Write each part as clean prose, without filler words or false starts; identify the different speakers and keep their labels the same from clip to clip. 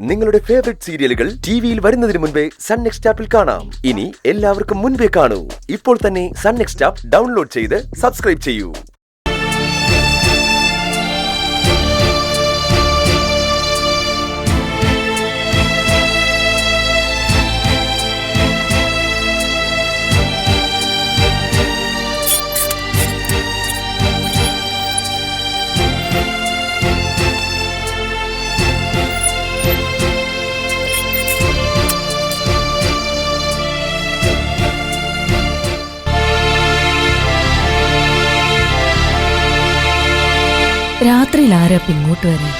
Speaker 1: നിങ്ങളുടെ ഫേവറേറ്റ് സീരിയലുകൾ ടിവിയിൽ വരുന്നതിന് മുൻപേ സൺ നെക്സ്റ്റ് ആപ്പിൽ കാണാം. ഇനി എല്ലാവർക്കും മുൻപേ കാണൂ. ഇപ്പോൾ തന്നെ സൺ നെക്സ്റ്റ് ആപ്പ് ഡൗൺലോഡ് ചെയ്ത് സബ്സ്ക്രൈബ് ചെയ്യൂ.
Speaker 2: രാത്രിയിൽ ആരാ ഇങ്ങോട്ട് വരാൻ?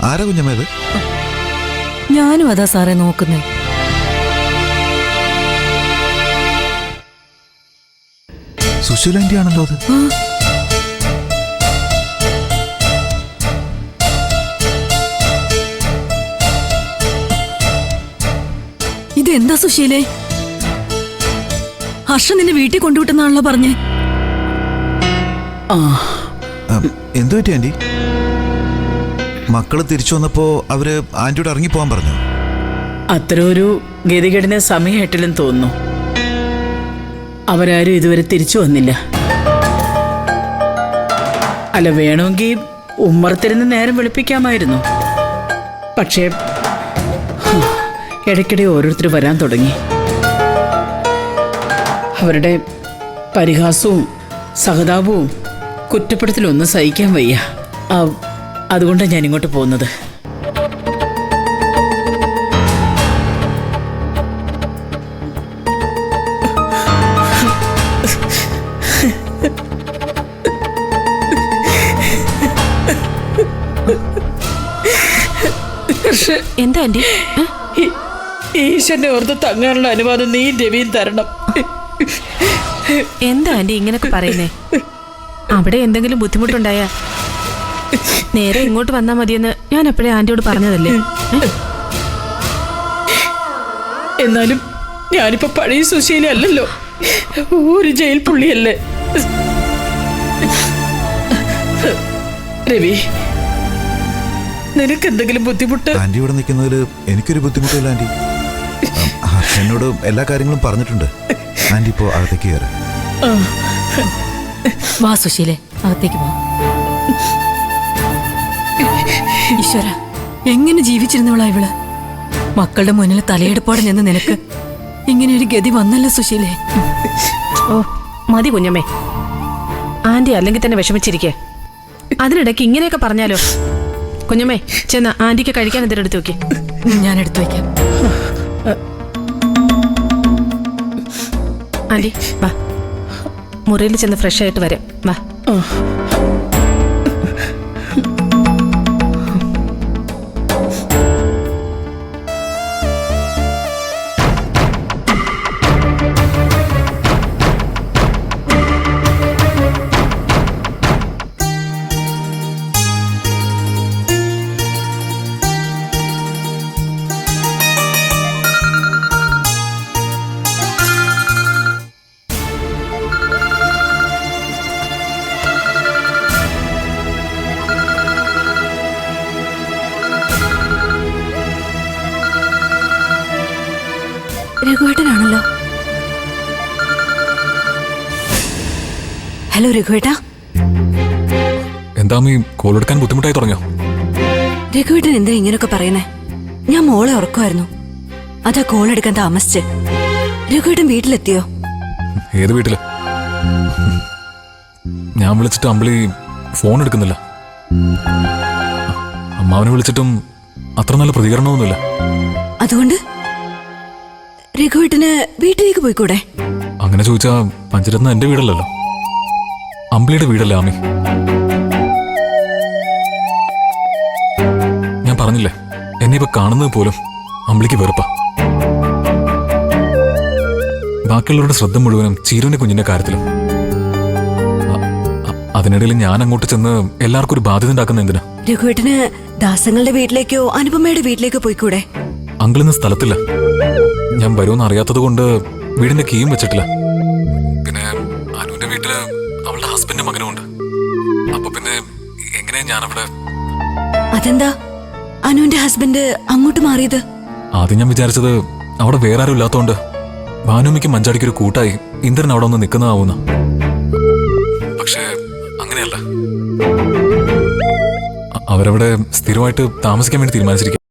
Speaker 3: ആരാ കുഞ്ഞമ്മേത്?
Speaker 2: ഞാനും അതാ സാറേ നോക്കുന്നേ.
Speaker 3: സുശീലാന്റി ആണല്ലോ അത്.
Speaker 2: ഇതെന്താ സുശീലേ? ഹർഷ നിന്നെ വീട്ടിൽ കൊണ്ടുവിട്ടെന്നാണല്ലോ പറഞ്ഞേ.
Speaker 3: എന്തു പറ്റി ആന്റി? മക്കള് തിരിച്ചു വന്നപ്പോ അവര് ആന്റിയോട് ഇറങ്ങിപ്പോവാൻ പറഞ്ഞു.
Speaker 4: അത്ര ഒരു ഗതികേടിന് സമയമായിട്ടില്ലെന്ന് തോന്നുന്നു. അവരാരും ഇതുവരെ തിരിച്ചു വന്നില്ല. അല്ല, വേണമെങ്കിൽ ഉമ്മറത്തിരുന്ന് നേരം വെളുപ്പിക്കാമായിരുന്നു. പക്ഷേ ഇടയ്ക്കിടെ ഓരോരുത്തർ വരാൻ തുടങ്ങി. അവരുടെ പരിഹാസവും സഹതാപവും കുറ്റപ്പെടുത്തലൊന്നും സഹിക്കാൻ വയ്യ. അതുകൊണ്ടാണ് ഞാൻ ഇങ്ങോട്ട് പോകുന്നത്.
Speaker 2: എന്താ ആന്റി?
Speaker 4: ഈശ്വരനെ ഓർത്ത് തങ്ങാനുള്ള അനുവാദം നീ രവിയും തരണം.
Speaker 5: എന്താ ആന്റി ഇങ്ങനൊക്കെ പറയുന്നേ? അവിടെ എന്തെങ്കിലും ബുദ്ധിമുട്ടുണ്ടായാ നേരെ ഇങ്ങോട്ട് വന്നാ മതിയെന്ന് ഞാൻ എപ്പോഴേ ആന്റിയോട് പറഞ്ഞതല്ലേ.
Speaker 4: എന്നാലും ഞാനിപ്പോ പഴയ സുശീല അല്ലല്ലോ, ഒരു ജയിൽ പുള്ളിയല്ലേ. രവി, നിനക്ക് എന്തെങ്കിലും ബുദ്ധിമുട്ട്?
Speaker 3: ആന്റി ഇവിടെ നിൽക്കുന്നതിൽ എനിക്കൊരു ബുദ്ധിമുട്ടില്ല ആന്റി. എന്നോട് എല്ലാ കാര്യങ്ങളും പറഞ്ഞിട്ടുണ്ട്. ആന്റി ഇപ്പോ അകത്തേക്ക് കയറി.
Speaker 2: വാ സുശീലേ, അകത്തേക്ക് പോ. ഈശ്വര, എങ്ങനെ ജീവിച്ചിരുന്നവളാ ഇവള്? മക്കളുടെ മുന്നിൽ തലയെടുപ്പോടെ നിന്ന് നിനക്ക് ഇങ്ങനെ ഒരു ഗതി വന്നല്ലോ സുശീലേ.
Speaker 5: ഓ മതി കുഞ്ഞമ്മേ, ആന്റി അല്ലെങ്കിൽ തന്നെ വിഷമിച്ചിരിക്കേ. അതിനിടയ്ക്ക് ഇങ്ങനെയൊക്കെ പറഞ്ഞാലോ? കുഞ്ഞമ്മേ, ചെന്ന ആന്റിക്ക് കഴിക്കാൻ എന്തെങ്കിലും എടുത്തു വെക്കേ.
Speaker 2: ഞാൻ എടുത്തു വയ്ക്കാം.
Speaker 5: ആന്റി വാ, മുറിയിൽ ചെന്ന് ഫ്രഷ് ആയിട്ട് വരാം. വാ.
Speaker 2: രഘുവേട്ടനാണല്ലോ. ഹലോ രഘുവേട്ടാ.
Speaker 6: എന്താ മീ കോൾ എടുക്കാൻ ബുദ്ധിമുട്ടായി തുടങ്ങിയോ?
Speaker 2: രഘുവേട്ടൻ എന്താ ഇങ്ങനൊക്കെ പറയുന്നേ? ഞാൻ മോളെ ഉറക്കുമായിരുന്നു, അതാ കോൾ എടുക്കാൻ താമസിച്ച്. രഘുവേട്ടൻ വീട്ടിലെത്തിയോ?
Speaker 6: ഏത് വീട്ടില്? ഞാൻ വിളിച്ചിട്ട് അമ്പിളി ഫോൺ എടുക്കുന്നില്ല. അമ്മാവനെ വിളിച്ചിട്ടും അത്ര നല്ല പ്രതികരണമൊന്നുമില്ല.
Speaker 2: അതുകൊണ്ട് രഘുവേട്ടന് വീട്ടിലേക്ക് പോയിക്കൂടെ?
Speaker 6: അങ്ങനെ ചോദിച്ചാ പഞ്ചരത്ന എന്റെ വീടല്ലല്ലോ, അമ്പിളിയുടെ വീടല്ലേ ആമി. ഞാൻ പറഞ്ഞില്ലേ, എന്നെ ഇപ്പൊ കാണുന്നത് പോലും അമ്പിളിക്ക് വെറുപ്പാ. ബാക്കിയുള്ളവരുടെ ശ്രദ്ധ മുഴുവനും ചീരുവിന്റെ കുഞ്ഞിന്റെ കാര്യത്തിലും. അതിനിടയിൽ ഞാൻ അങ്ങോട്ട് ചെന്ന് എല്ലാവർക്കും ഒരു ബാധ്യത ഉണ്ടാക്കുന്ന എന്തിനാ?
Speaker 2: രഘുവേട്ടന് ദാസങ്ങളുടെ വീട്ടിലേക്കോ അനുപമയുടെ വീട്ടിലേക്കോ പോയിക്കൂടെ?
Speaker 6: അങ്കിളിന്ന് സ്ഥലത്തില്ല. ഞാൻ വരുമെന്ന് അറിയാത്തത് കൊണ്ട് വീടിന്റെ കീയും വെച്ചിട്ടില്ല. പിന്നെ അനുവിന്റെ വീട്ടില് അവളുടെ ഹസ്ബൻഡ് മകനും ഉണ്ട്. അപ്പൊ പിന്നെ എങ്ങനെ ഞാനവിടെ
Speaker 2: അതെന്താ അനുവിന്റെ ഹസ്ബൻഡ് അങ്ങോട്ട് മാറിയത്?
Speaker 6: ആദ്യം ഞാൻ വിചാരിച്ചത് അവിടെ വേറെ ആരും ഇല്ലാത്തോണ്ട് ഭാനുമിക്ക് മഞ്ചാടിക്കൊരു കൂട്ടായി ഇന്ദ്രൻ അവിടെ ഒന്ന് നിൽക്കുന്നതാവുന്ന. പക്ഷേ അങ്ങനെയല്ല. അവരവിടെ സ്ഥിരമായിട്ട് താമസിക്കാൻ വേണ്ടി തീരുമാനിച്ചിരിക്കും.